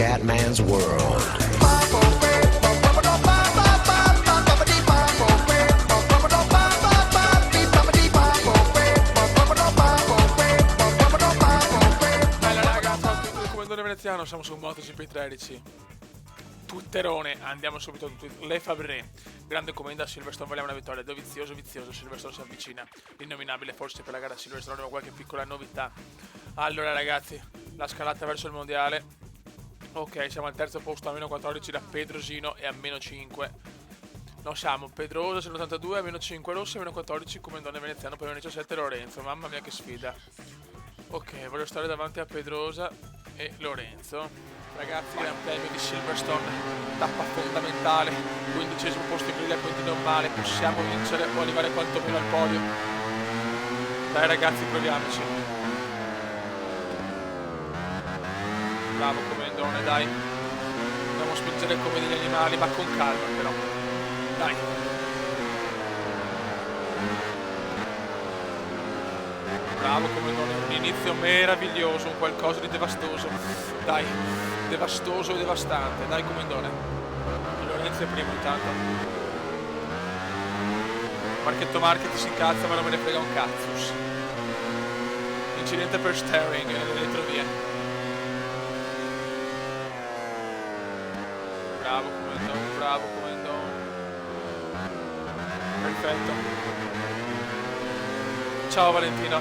Scatman's World. Bella raga, ciao a tutti del Comandone Veneziano, siamo su MotoGP 13. Tutterone, andiamo subito a Le Fabré. Grande commenda, Silverstone voleva una vittoria, vizioso, Silverstone si avvicina. L'innominabile forse per la gara Silverstone aveva qualche piccola novità. Allora ragazzi, la scalata verso il mondiale. Ok, siamo al terzo posto a meno 14 da Pedrosino e a meno 5. No, siamo Pedrosa, sono 82, a meno 5 Rossi, a meno 14 Comandone Veneziano, poi a meno 17 Lorenzo. Mamma mia che sfida. Ok, voglio stare davanti a Pedrosa e Lorenzo. Ragazzi, Gran Premio di Silverstone, tappa fondamentale, 15° posto in griglia, continua male, possiamo vincere o arrivare quantomeno al podio. Dai ragazzi, proviamoci. Bravo Comandone, dai. Dobbiamo spingere come degli animali, ma con calma però. Dai. Bravo Comandone, un inizio meraviglioso, un qualcosa di devastoso. Dai, devastoso e devastante. Dai Comandone. Lorenzo è primo intanto. Marchetto Marchetti si incazza ma non me ne frega un cazzo. Incidente per steering nelle retrovie. Bravo Comandone, bravo Comandone. Perfetto. Ciao Valentino.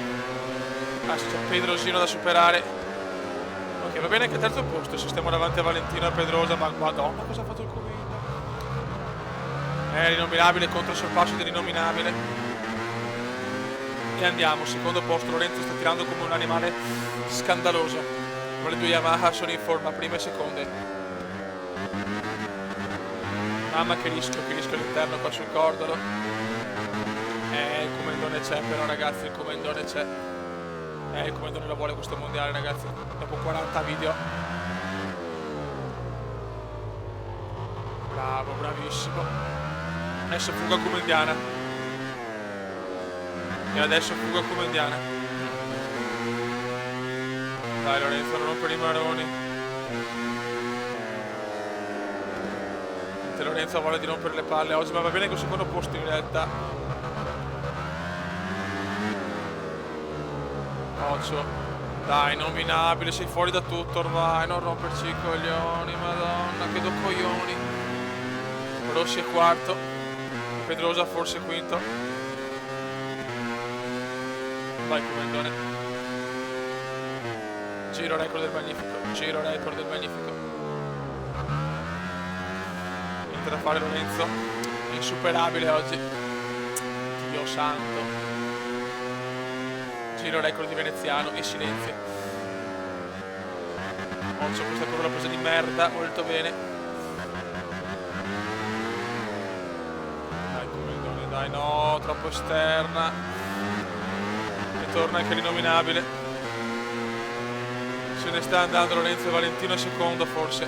C'è Pedrosino da superare. Ok, va bene che terzo posto, se stiamo davanti a Valentino e Pedrosa, ma madonna cosa ha fatto il Covid? L'innominabile contro il sorpasso dell'innominabile. E andiamo, secondo posto, Lorenzo sta tirando come un animale scandaloso. Ma le due Yamaha sono in forma, prime e seconde. Mamma che rischio all'interno qua sul cordolo. Il Comandone c'è però ragazzi, il Comandone c'è. Il Comandone lo vuole questo mondiale ragazzi, dopo 40 video. Bravo, bravissimo. Adesso fuga comandiana. E adesso fuga comandiana. Dai Lorenzo, non rompere i maroni. Lorenzo ha voglia di rompere le palle oggi, ma va bene col secondo posto in realtà. Dai, nominabile, sei fuori da tutto ormai, non romperci i coglioni, madonna, che do coglioni. Rossi è quarto, Pedrosa forse quinto. Vai Comandone. Giro record del magnifico. Niente da fare Lorenzo, insuperabile oggi. Dio santo. Giro record di veneziano e silenzio. Occhio, questa curva l'ha presa di merda, molto bene. Dai Comandone, dai, no, troppo esterna. E torna anche l'innominabile. Se ne sta andando Lorenzo e Valentino secondo forse.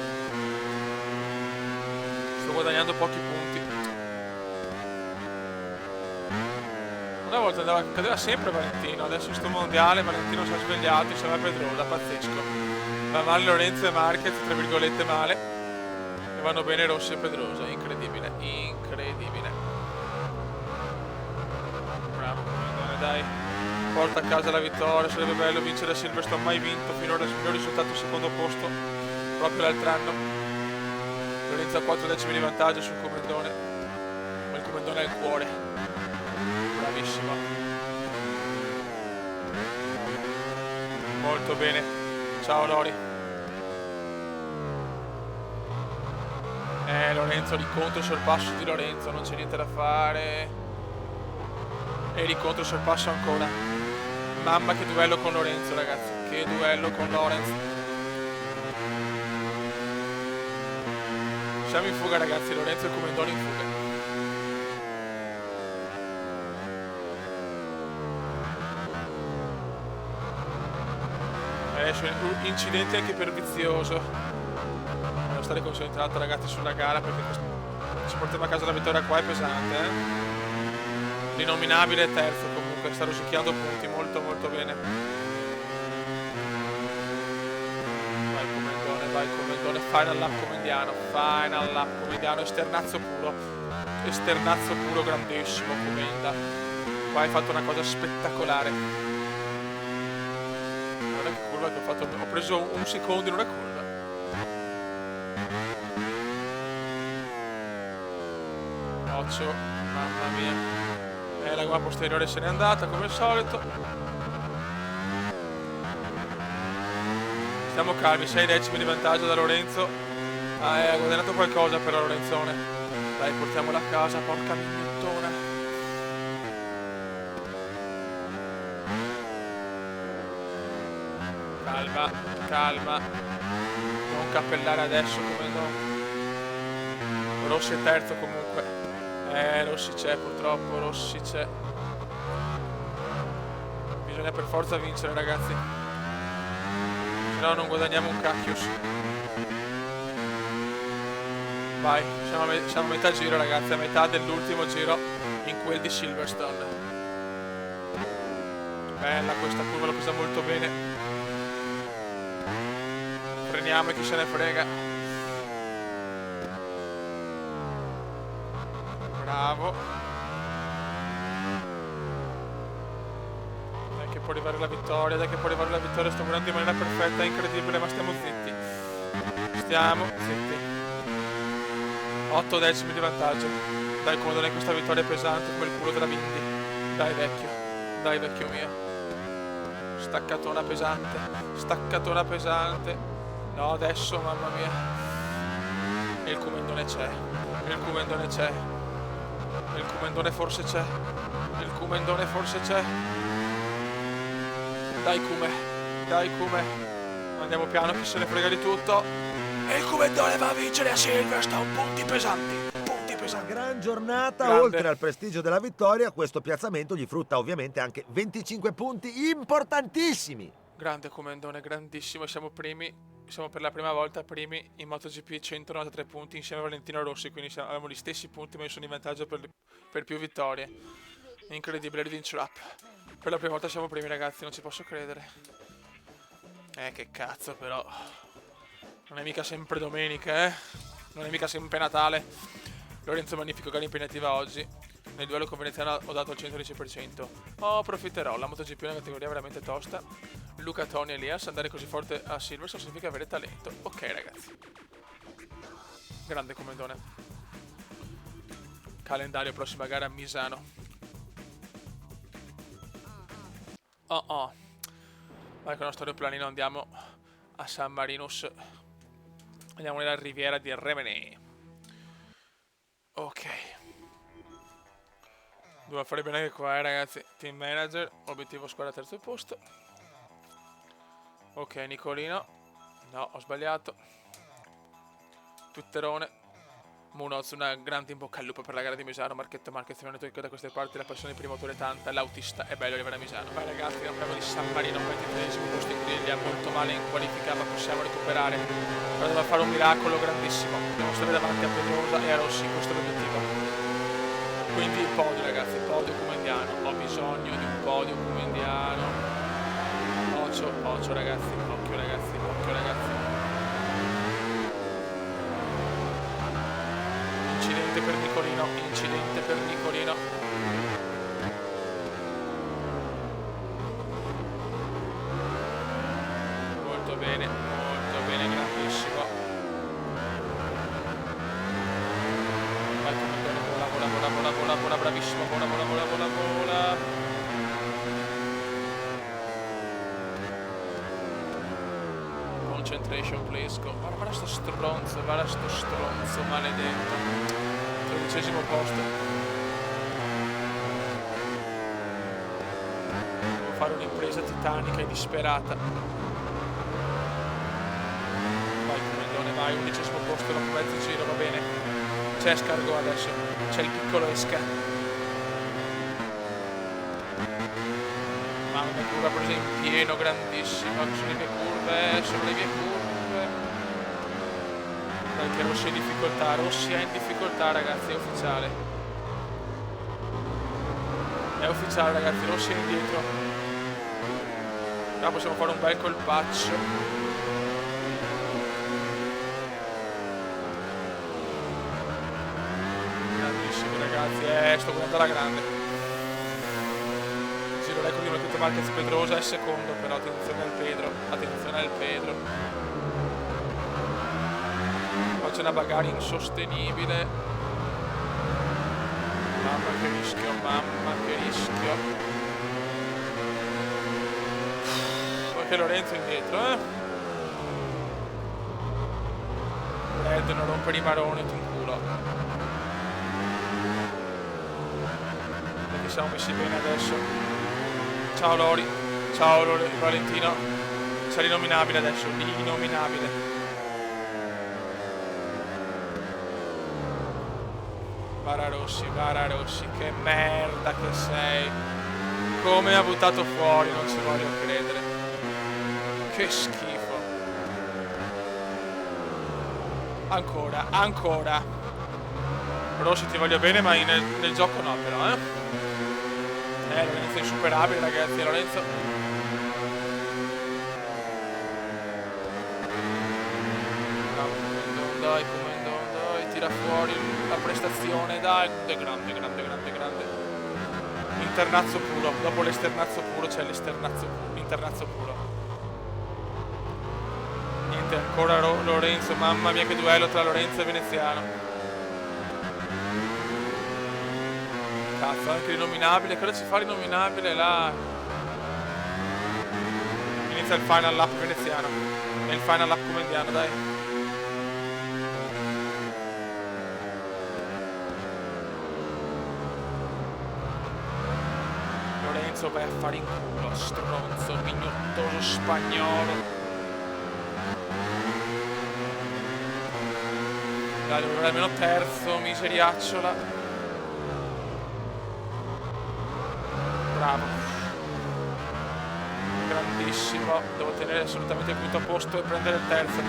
Sto guadagnando pochi punti. Una volta cadeva sempre Valentino, adesso in sto mondiale Valentino si è svegliato insieme a Pedrosa, pazzesco. Va male Lorenzo e Marquez, tra virgolette male, e vanno bene Rossi e Pedrosa, incredibile. Bravo Comandone, dai, porta a casa la vittoria, sarebbe bello vincere a Silverstone, mai vinto, finora il miglior risultato secondo posto, proprio l'altro anno. Lorenzo ha 4 decimi di vantaggio sul Comandone, ma il Comandone ha il cuore. Bravissimo. Molto bene. Ciao Lori. Lorenzo, ricontro sorpasso di Lorenzo, non c'è niente da fare. E ricontro sorpasso ancora. Mamma che duello con Lorenzo ragazzi, che duello con Lorenzo. Siamo in fuga ragazzi, Lorenzo e Comandone in fuga. Incidenti anche per vizioso. Devo stare concentrato ragazzi sulla gara perché ci portiamo a casa la vittoria qua è pesante. L'innominabile è terzo comunque, sta rosicchiando punti molto bene. vai Comendone, final lap comendiano, esternazzo puro, grandissimo Comenda. Qua hai fatto una cosa spettacolare. Guarda che curva che ho fatto, ho preso un secondo in una curva. Occhio, mamma mia. La gomma posteriore se n'è andata come al solito. Stiamo calmi, 6 decimi di vantaggio da Lorenzo. Ha guadagnato qualcosa per la Lorenzone. Dai, portiamola a casa, porca mignottona. Calma. Non cappellare adesso come no. Rossi è terzo comunque. Rossi c'è purtroppo, Rossi c'è. Bisogna per forza vincere, ragazzi. Se no non guadagniamo un cacchius. Vai, siamo a metà giro, ragazzi, a metà dell'ultimo giro in quel di Silverstone. Bella questa curva, l'ho presa molto bene. Freniamo e chi se ne frega. Bravo. Dai che può arrivare la vittoria, sto guardando in maniera perfetta, è incredibile, ma stiamo zitti. Stiamo zitti. 8 decimi di vantaggio. Dai, come non è questa vittoria pesante come il culo della Vindy. Dai vecchio mio. Staccatona pesante. No, adesso, mamma mia. E il Comendone c'è. Il Comendone forse c'è. Dai Cume. Andiamo piano, chi se ne frega di tutto. E il Comendone va a vincere a Silverstone. Punti pesanti. Una gran giornata. Grande. Oltre al prestigio della vittoria, questo piazzamento gli frutta ovviamente anche 25 punti importantissimi. Grande Comendone, grandissimo. Siamo per la prima volta primi in MotoGP, 193 punti insieme a Valentino Rossi, quindi avevamo gli stessi punti ma io sono in vantaggio per più vittorie. Incredibile, rivince lap. Per la prima volta siamo primi, ragazzi, non ci posso credere. Che cazzo, però. Non è mica sempre domenica, Non è mica sempre Natale. Lorenzo magnifico, gara impegnativa oggi. Nel duello con Veneziano ho dato il 110%. Approfitterò, la MotoGP è una categoria veramente tosta. Luca, Tony, Elias, andare così forte a Silverstone significa avere talento. Ok, ragazzi. Grande Comendone. Calendario, prossima gara a Misano. Vai con il nostro aeroplanino, andiamo a San Marinus. Andiamo nella riviera di Rimini. Ok. Dobbiamo fare bene anche qua, ragazzi. Team manager, obiettivo squadra terzo posto. Ok, Nicolino. No, ho sbagliato. Twitterone. Munoz, una grande in bocca al lupo per la gara di Misano. Marchetto Marquez, mi hanno detto che da queste parti la passione per il motore è tanta. L'autista è bello arrivare a Misano. Vai ragazzi, Gran Premio di San Marino, 23esimo posto in griglia, molto male in qualifica, ma possiamo recuperare. Ora dobbiamo fare un miracolo grandissimo. Dobbiamo stare davanti a Pedrosa e a Rossi, questo è l'obiettivo. Quindi il podio, ragazzi, il podio comendiano. Ho bisogno di un podio comendiano. Occhio ragazzi, occhio ragazzi. Incidente per Nicolino. Molto bene, grandissimo. Vai Comendone, vola, bravissimo, vola. Concentration please, guarda sto stronzo maledetto. 13esimo posto. Devo fare un'impresa titanica e disperata. Vai Comendone, vai, 11esimo posto dopo mezzo giro, va bene. C'è Escargot adesso, c'è il piccolo Esca. Mamma mia, curva presa in pieno, grandissima, sono le mie curve. Dai che Rossi è in difficoltà, ragazzi, è ufficiale. Ragazzi, Rossi è indietro. Ora possiamo fare un bel colpaccio. ragazzi, sto guardando alla grande. Giro record di Marchette Marquez. Pedrosa è secondo, però attenzione al Pedro, attenzione al Pedro. Qua c'è una bagarre insostenibile. Mamma che rischio, mamma che rischio. Poi che Lorenzo indietro, Red, non rompere i maroni, ti inculo. Perché siamo messi bene adesso. Ciao Lori, Valentino. Sei l'inominabile adesso, l'inominabile. Vara Rossi, che merda che sei. Come ha buttato fuori, non ci voglio credere. Che schifo. Ancora. Rossi, ti voglio bene, ma nel gioco no, però, Lorenzo è insuperabile, ragazzi, Lorenzo. Dai, tira fuori la prestazione, dai. Grande. Internazzo puro, dopo l'esternazzo puro c'è l'internazzo puro. Niente, ancora Lorenzo, mamma mia che duello tra Lorenzo e Veneziano. Cazzo, anche l'inominabile, cosa ci fa l'inominabile là? Inizia il final lap veneziano e il final lap comendiano, dai. Lorenzo, vai a fare in culo, stronzo, mignottoso spagnolo. Dai, dovrei almeno terzo, miseriacciola. Bravo. Grandissimo. Devo tenere assolutamente il quinto posto e prendere il terzo.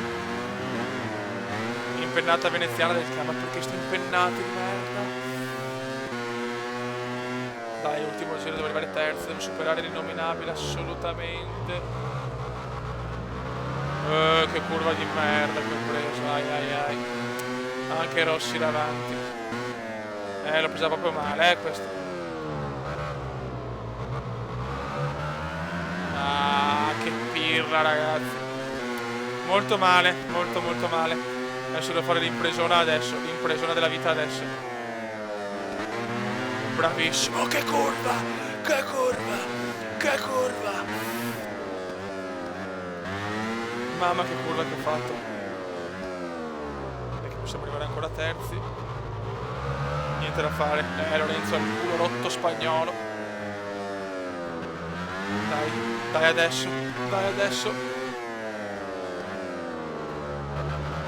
Impennata veneziana del clan. Ma perché sto impennato di merda? Dai, ultimo giro, devo arrivare terzo. Devo superare l'innominabile assolutamente. Che curva di merda che ho preso. Ai. Anche Rossi davanti. L'ho presa proprio male, questo. Ah, che pirla, ragazzi. Molto male, molto male. Adesso devo fare l'impresona adesso, l'impresona della vita adesso. Bravissimo, che curva. Mamma che curva che ho fatto. Possiamo arrivare ancora terzi. Niente da fare. Lorenzo al culo rotto spagnolo. Dai adesso.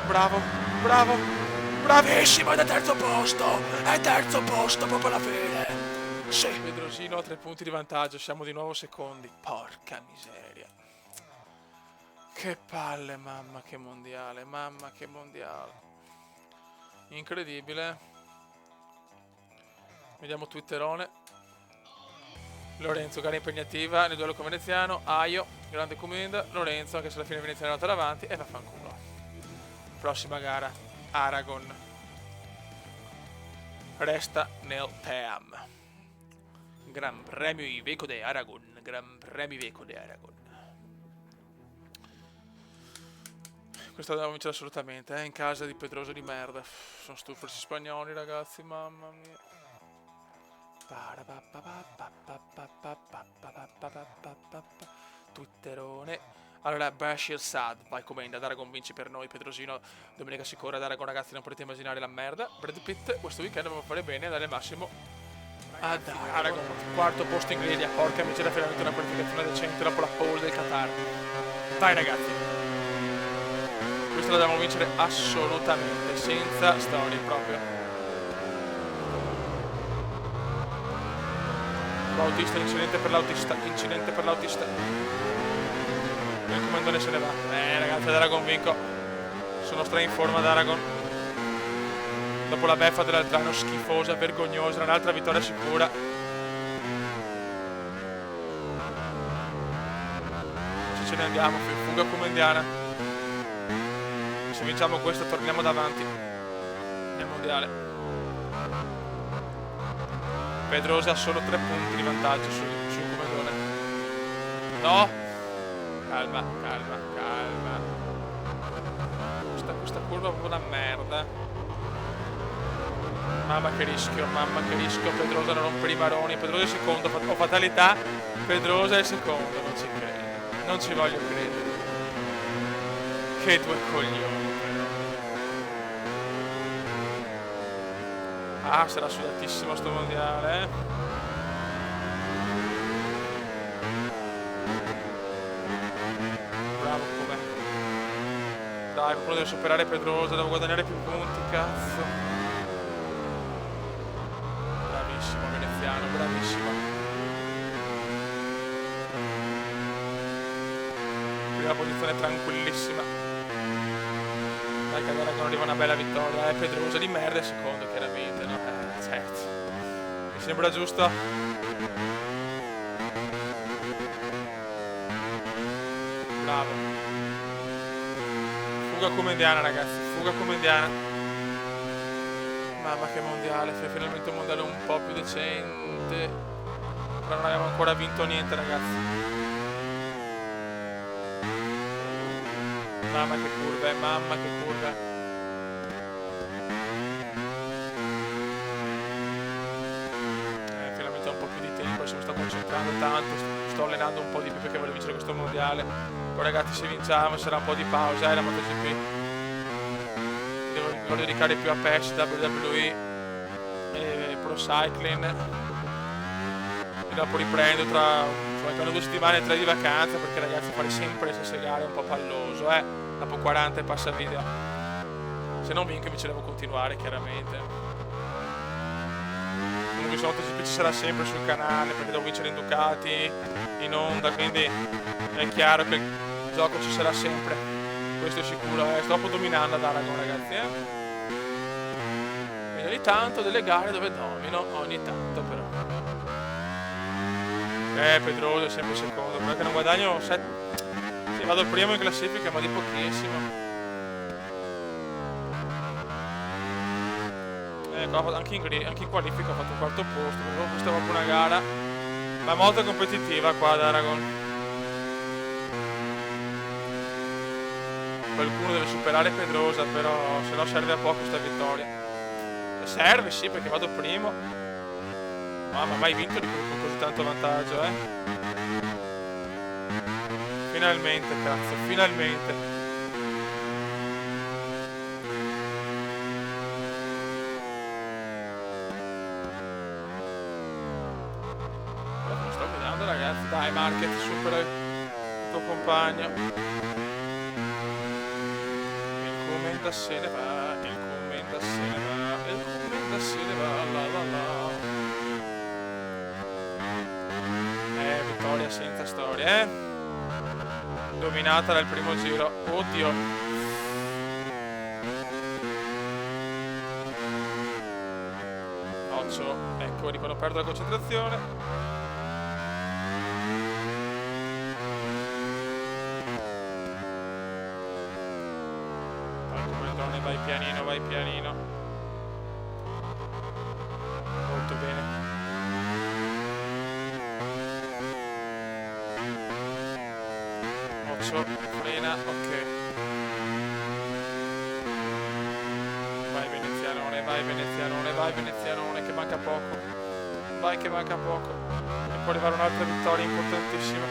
Bravo. Bravissimo, è terzo posto proprio alla fine. Sì. Pedrosino a 3 punti di vantaggio. Siamo di nuovo secondi. Porca miseria. Che palle, mamma che mondiale. Incredibile. Vediamo Twitterone. Lorenzo, gara impegnativa nel duello con Veneziano. Aio, grande commenda. Lorenzo, anche se alla fine Veneziano è andato davanti. E vaffanculo. Prossima gara, Aragon. Resta nel TEAM. Gran Premio Iveco de Aragon. Questa dobbiamo vincere assolutamente, in casa di Pedroso di merda. Sono stufo questi spagnoli, ragazzi, mamma mia. Twitterone. Allora, Bashir Sad, vai commenda, Aragon vinci per noi, Pedrosino, domenica si corre ad Aragon, ragazzi, non potete immaginare la merda. Brad Pitt, questo weekend dobbiamo fare bene, dare il massimo ad Aragon. Quarto posto in griglia, porca miseria, finalmente una qualificazione decente dopo la pole del Qatar. Vai ragazzi. Questo lo dobbiamo vincere assolutamente, senza storie proprio. L'autista, incidente per l'autista. Il comandone se ne va. Ragazzi, ad Aragon vinco. Sono stra in forma ad Aragon. Dopo la beffa dell'altro anno schifosa, vergognosa, un'altra vittoria sicura. Ce ne andiamo, fuga comendiana. Se vinciamo questo torniamo davanti nel mondiale. Pedrosa ha solo 3 punti di vantaggio sul comandone. No! Calma. Questa curva è proprio una merda. Mamma che rischio. Pedrosa non rompere i maroni. Pedrosa è il secondo, ho fatalità. Pedrosa è il secondo, non ci credo. Non ci voglio credere. Che due coglioni. Ah, sarà sudatissimo sto mondiale. Bravo come. Dai, qualcuno deve superare Pedrosa, devo guadagnare più punti, cazzo. Bravissimo veneziano, bravissimo. Prima posizione tranquillissima. Dai, che Aragon arriva una bella vittoria. Pedrosa di merda è secondo, chiaramente, no? Certo. Mi sembra giusto. Bravo. Fuga come indiana, ragazzi. Fuga come indiana. Mamma che mondiale. Finalmente un mondiale un po' più decente. Però non abbiamo ancora vinto niente, ragazzi. Mamma che curve, mamma che curve. Finalmente ho un po' più di tempo, adesso mi sto concentrando tanto, sto allenando un po' di più perché voglio vincere questo mondiale. Poi ragazzi, se vinciamo sarà un po' di pausa, la MotoGP. Devo dedicare più a PES, WWE e Pro Cycling. E dopo riprendo tra 2 settimane, 3 di vacanza, perché ragazzi fare sempre le stesse gare è un po' palloso, dopo 40 e passa video. Se non vinco invece devo continuare, chiaramente. Comunque su MotoGP ci sarà sempre sul canale, perché devo vincere in Ducati, in Honda, quindi è chiaro che il gioco ci sarà sempre. Questo è sicuro, sto proprio dominando ad Aragon, ragazzi, Quindi ogni tanto delle gare dove domino, ogni tanto però. Pedrosa è sempre secondo, perché non guadagno 7. Sì, vado al primo in classifica, ma di pochissimo. Anche in qualifica ho fatto il quarto posto, però questa è proprio una gara, ma molto competitiva qua ad Aragon. Qualcuno deve superare Pedrosa, però se no serve a poco questa vittoria. Serve sì, perché vado primo. Mamma, mai vinto con così tanto vantaggio, Finalmente, cazzo, finalmente. Non sto vedendo, ragazzi. Dai, Marquez, supera il tuo compagno. Il commenta se ne va, il commenta se ne va, il commenta se ne va, la la la. Vittoria senza storia, Dominata dal primo giro. Oddio. Occhio. Ecco, di quando perdo la concentrazione. Vai comandone, vai pianino, vai pianino. Molto bene. Frena, ok. Vai venezianone, vai venezianone, vai venezianone, che manca poco. Vai che manca poco. E può arrivare un'altra vittoria importantissima.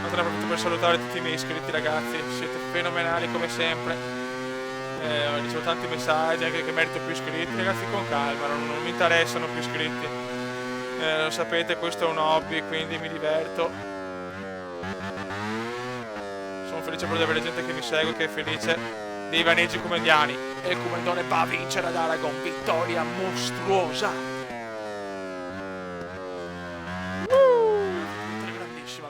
Ne approfitto per salutare tutti i miei iscritti, ragazzi, siete fenomenali come sempre. Ho ricevuto tanti messaggi anche che merito più iscritti, ragazzi, con calma, non mi interessano più iscritti. Lo sapete, questo è un hobby, quindi mi diverto. Sono felice per avere gente che mi segue, che è felice dei vaneggi comendiani. E il comandone va a vincere ad Aragon, vittoria mostruosa.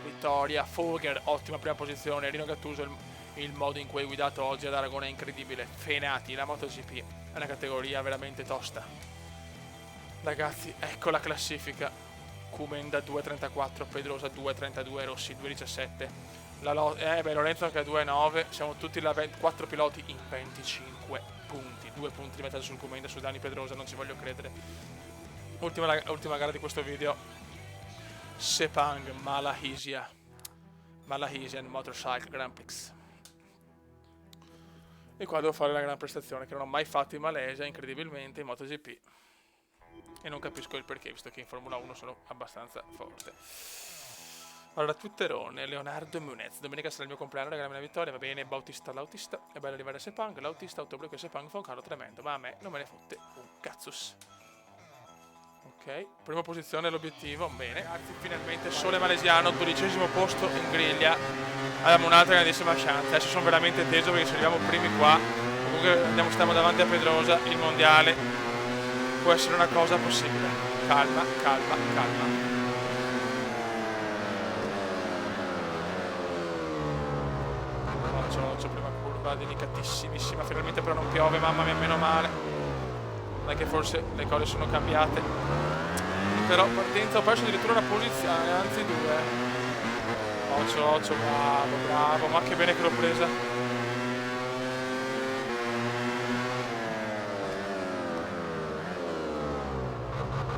Vittoria, Folger, ottima prima posizione, Rino Gattuso, il modo in cui hai guidato oggi ad Aragon è incredibile. Fenati, la MotoGP è una categoria veramente tosta. Ragazzi, ecco la classifica. Comenda 2.34, Pedrosa 2.32, Rossi 2.17. Lorenzo anche a 2.9. Siamo tutti 4 piloti in 25 punti. 2 punti di vantaggio sul Comenda, su Dani Pedrosa, non ci voglio credere. Ultima gara di questo video. Sepang Malaysian Motorcycle Grand Prix. E qua devo fare la gran prestazione che non ho mai fatto in Malesia, incredibilmente, in MotoGP. E non capisco il perché, visto che in Formula 1 sono abbastanza forte. Allora, Twitterone, Leonardo Munez. Domenica sarà il mio compleanno, regalami una vittoria. Va bene, Bautista l'autista. È bello arrivare a Sepang. L'autista, ottobre che Sepang fa un calo tremendo. Ma a me non me ne fotte un cazzus. Ok, prima posizione l'obiettivo. Bene, ragazzi, finalmente sole malesiano, 12° posto in griglia. Abbiamo un'altra grandissima chance. Adesso sono veramente teso perché se arriviamo primi qua. Comunque stiamo davanti a Pedrosa, il mondiale. Può essere una cosa possibile. Calma, calma, calma. Occhio, prima curva delicatissimissima. Finalmente però non piove, mamma mia, meno male. Non è che forse le cose sono cambiate. Però partenza, ho perso addirittura una posizione, anzi 2. Occhio, bravo, ma che bene che l'ho presa.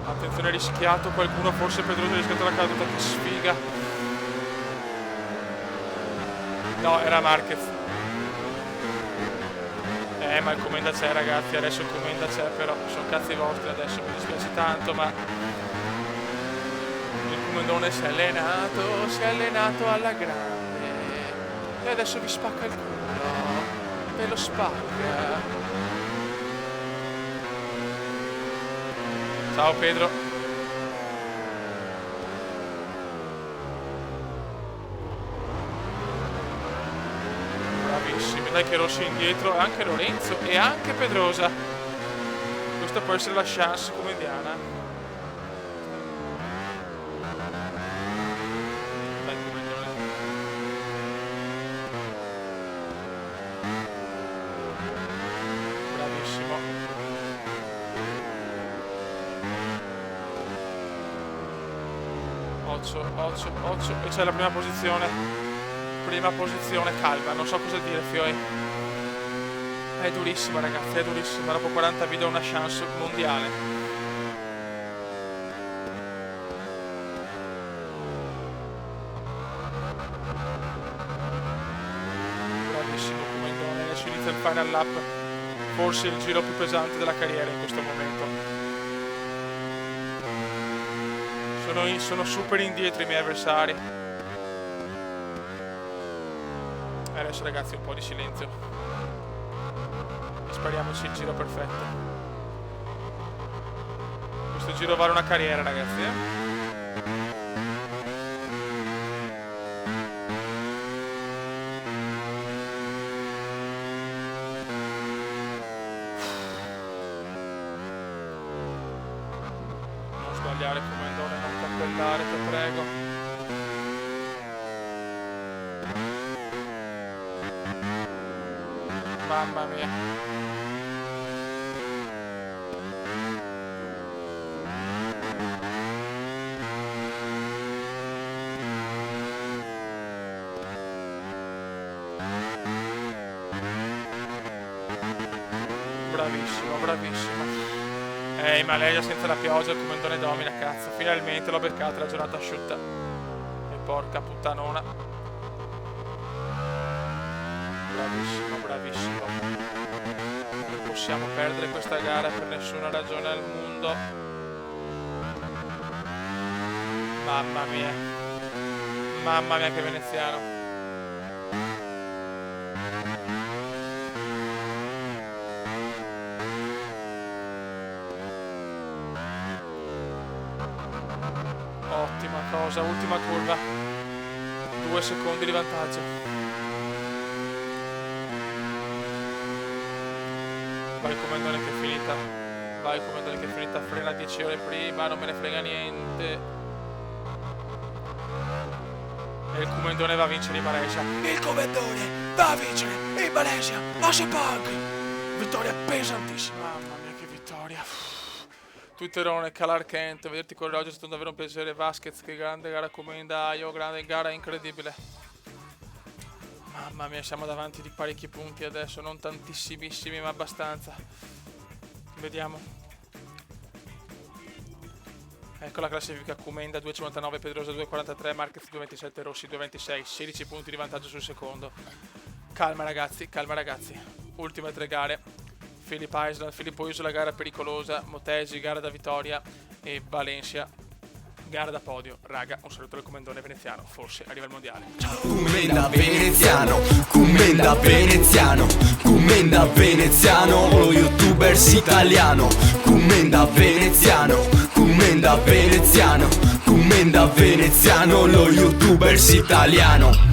Attenzione, rischiato, qualcuno forse Pedrosa ha rischiato la caduta, che sfiga. No, era Marquez. Ma il Comenda c'è, ragazzi, adesso il Comenda c'è, però sono cazzi vostri adesso, mi dispiace tanto, ma il Comendone si è allenato alla grande e adesso vi spacca il culo, ve lo spacca. Ciao Pedro. Bravissimi, dai che Rossi indietro, anche Lorenzo e anche Pedrosa. Questa può essere la chance comendiana. Dai Comendone. Bravissimo. Occhio, e c'è la prima posizione. Prima posizione, calma, non so cosa dire, Fioi. È durissima, ragazzi, è durissima. Dopo 40 video una chance mondiale. Bravissimo Comendone, adesso inizia il final lap. Forse il giro più pesante della carriera in questo momento. Sono super indietro i miei avversari. E adesso, ragazzi, un po' di silenzio. E spariamoci il giro perfetto. Questo giro vale una carriera, ragazzi, Non sbagliare, Comendone, non cappellare, ti prego. Mamma mia. Bravissimo. In Malesia senza la pioggia il Comendone domina, cazzo. Finalmente l'ho beccata la giornata asciutta. E porca puttanona. Bravissimo. Non possiamo perdere questa gara per nessuna ragione al mondo. Mamma mia che veneziano. Ottima cosa, ultima curva. 2 secondi di vantaggio. Vai Comendone che è finita. Frena 10 ore prima, non me ne frega niente. E il Comendone va a vincere in Malesia. Il Comendone va a vincere in Malesia a Sepang. Vittoria pesantissima. Mamma mia che vittoria. Twitterone, Calar Kent, vederti correre oggi è stato davvero un piacere. Vasquez, che grande gara commenda, io grande gara incredibile. Mamma mia, siamo davanti di parecchi punti adesso, non tantissimissimi ma abbastanza. Vediamo. Ecco la classifica: Comenda 2,59, Pedrosa 2,43, Marquez 2,27, Rossi 2,26, 16 punti di vantaggio sul secondo. Calma ragazzi, calma ragazzi. Ultime 3 gare. Filippo Isla, gara pericolosa, Motesi, gara da vittoria, e Valencia, gara da podio. Raga, un saluto al commendone veneziano, forse arriva il mondiale. Ciao. Commenda veneziano, commenda veneziano, commenda veneziano, lo youtubers italiano. Commenda veneziano, commenda veneziano, commenda veneziano, lo youtubers italiano.